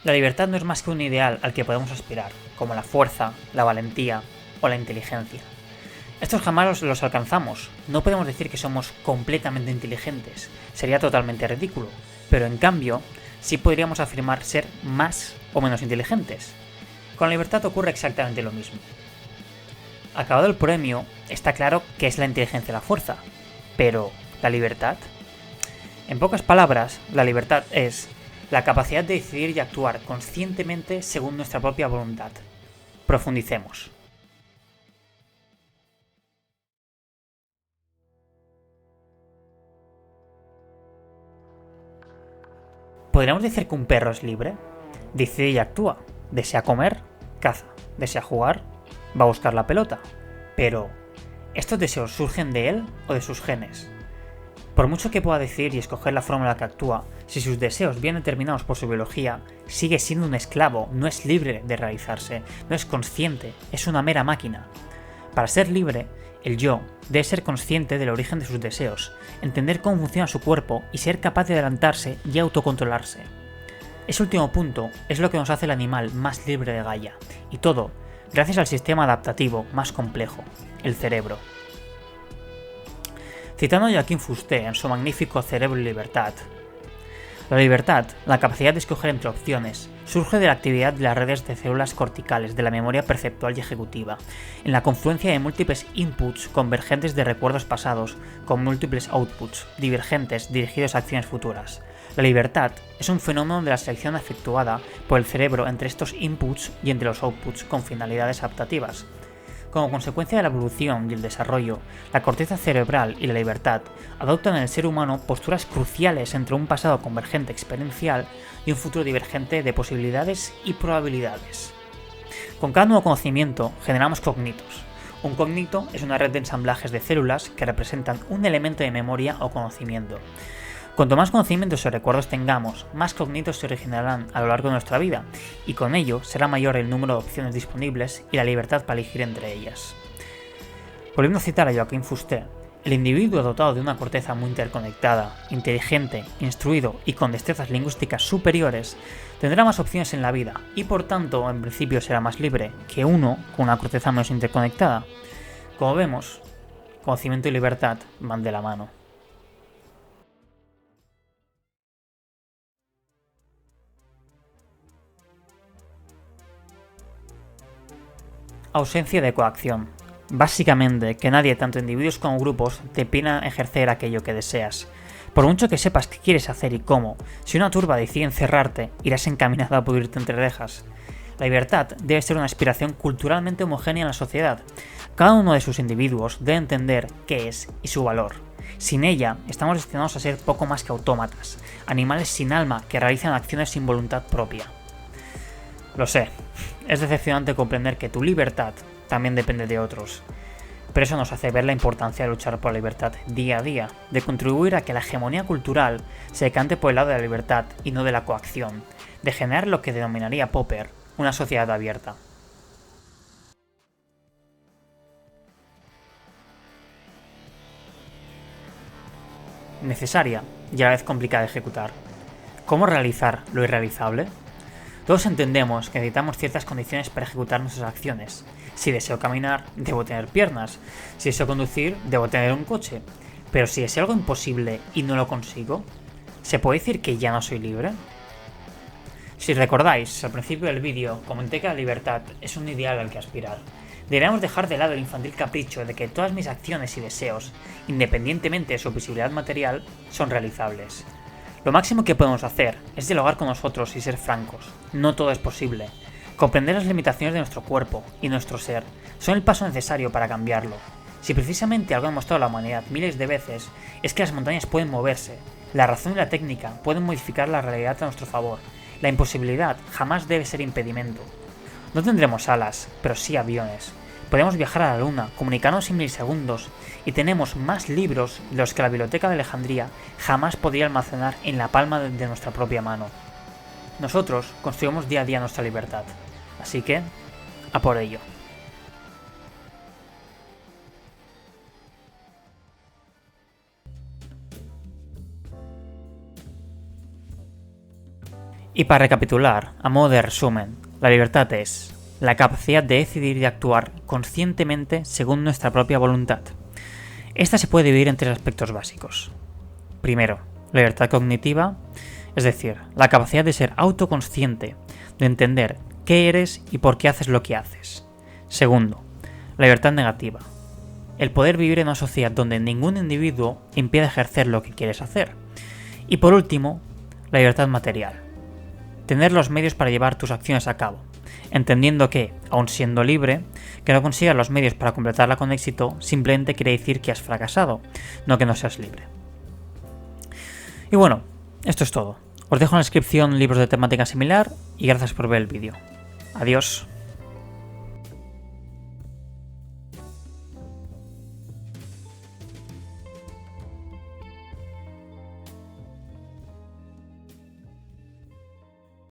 La libertad no es más que un ideal al que podemos aspirar, como la fuerza, la valentía o la inteligencia. Estos jamás los alcanzamos, no podemos decir que somos completamente inteligentes, sería totalmente ridículo, pero en cambio, sí podríamos afirmar ser más o menos inteligentes. Con la libertad ocurre exactamente lo mismo. Acabado el premio, está claro que es la inteligencia la fuerza, pero ¿la libertad? En pocas palabras, la libertad es la capacidad de decidir y actuar conscientemente según nuestra propia voluntad. Profundicemos. ¿Podríamos decir que un perro es libre? Decide y actúa. Desea comer, caza. Desea jugar, va a buscar la pelota. Pero, ¿estos deseos surgen de él o de sus genes? Por mucho que pueda decidir y escoger la forma en la que actúa, si sus deseos vienen determinados por su biología, sigue siendo un esclavo, no es libre de realizarse, no es consciente, es una mera máquina. Para ser libre, el yo debe ser consciente del origen de sus deseos, entender cómo funciona su cuerpo y ser capaz de adelantarse y autocontrolarse. Ese último punto es lo que nos hace el animal más libre de Gaia, y todo gracias al sistema adaptativo más complejo, el cerebro. Citando a Joaquín Fuster en su magnífico Cerebro y Libertad, la libertad, la capacidad de escoger entre opciones, surge de la actividad de las redes de células corticales de la memoria perceptual y ejecutiva, en la confluencia de múltiples inputs convergentes de recuerdos pasados con múltiples outputs divergentes dirigidos a acciones futuras. La libertad es un fenómeno de la selección efectuada por el cerebro entre estos inputs y entre los outputs con finalidades adaptativas. Como consecuencia de la evolución y el desarrollo, la corteza cerebral y la libertad adoptan en el ser humano posturas cruciales entre un pasado convergente experiencial y un futuro divergente de posibilidades y probabilidades. Con cada nuevo conocimiento generamos cognitos. Un cognito es una red de ensamblajes de células que representan un elemento de memoria o conocimiento. Cuanto más conocimientos o recuerdos tengamos, más cognitos se originarán a lo largo de nuestra vida, y con ello será mayor el número de opciones disponibles y la libertad para elegir entre ellas. Volviendo a citar a Joaquín Fuster, el individuo dotado de una corteza muy interconectada, inteligente, instruido y con destrezas lingüísticas superiores tendrá más opciones en la vida y por tanto en principio será más libre que uno con una corteza menos interconectada. Como vemos, conocimiento y libertad van de la mano. Ausencia de coacción. Básicamente, que nadie, tanto individuos como grupos, te impida ejercer aquello que deseas. Por mucho que sepas qué quieres hacer y cómo, si una turba decide encerrarte, irás encaminado a pudrirte entre rejas. La libertad debe ser una aspiración culturalmente homogénea en la sociedad. Cada uno de sus individuos debe entender qué es y su valor. Sin ella, estamos destinados a ser poco más que autómatas, animales sin alma que realizan acciones sin voluntad propia. Lo sé, es decepcionante comprender que tu libertad también depende de otros, pero eso nos hace ver la importancia de luchar por la libertad día a día, de contribuir a que la hegemonía cultural se decante por el lado de la libertad y no de la coacción, de generar lo que denominaría Popper una sociedad abierta. Necesaria y a la vez complicada de ejecutar. ¿Cómo realizar lo irrealizable? Todos entendemos que necesitamos ciertas condiciones para ejecutar nuestras acciones. Si deseo caminar, debo tener piernas. Si deseo conducir, debo tener un coche. Pero si deseo algo imposible y no lo consigo, ¿se puede decir que ya no soy libre? Si recordáis, al principio del vídeo comenté que la libertad es un ideal al que aspirar. Deberíamos dejar de lado el infantil capricho de que todas mis acciones y deseos, independientemente de su visibilidad material, son realizables. Lo máximo que podemos hacer es dialogar con nosotros y ser francos. No todo es posible. Comprender las limitaciones de nuestro cuerpo y nuestro ser son el paso necesario para cambiarlo. Si precisamente algo ha demostrado la humanidad miles de veces es que las montañas pueden moverse, la razón y la técnica pueden modificar la realidad a nuestro favor. La imposibilidad jamás debe ser impedimento. No tendremos alas, pero sí aviones. Podemos viajar a la luna, comunicarnos en milisegundos y tenemos más libros de los que la biblioteca de Alejandría jamás podría almacenar en la palma de nuestra propia mano. Nosotros construimos día a día nuestra libertad. Así que, a por ello. Y para recapitular, a modo de resumen, la libertad es la capacidad de decidir y actuar conscientemente según nuestra propia voluntad. Esta se puede dividir en 3 aspectos básicos. Primero, la libertad cognitiva, es decir, la capacidad de ser autoconsciente, de entender qué eres y por qué haces lo que haces. Segundo, la libertad negativa, el poder vivir en una sociedad donde ningún individuo impide ejercer lo que quieres hacer. Y por último, la libertad material, tener los medios para llevar tus acciones a cabo, entendiendo que, aun siendo libre, que no consigas los medios para completarla con éxito simplemente quiere decir que has fracasado, no que no seas libre. Y bueno, esto es todo. Os dejo en la descripción libros de temática similar y gracias por ver el vídeo. Adiós.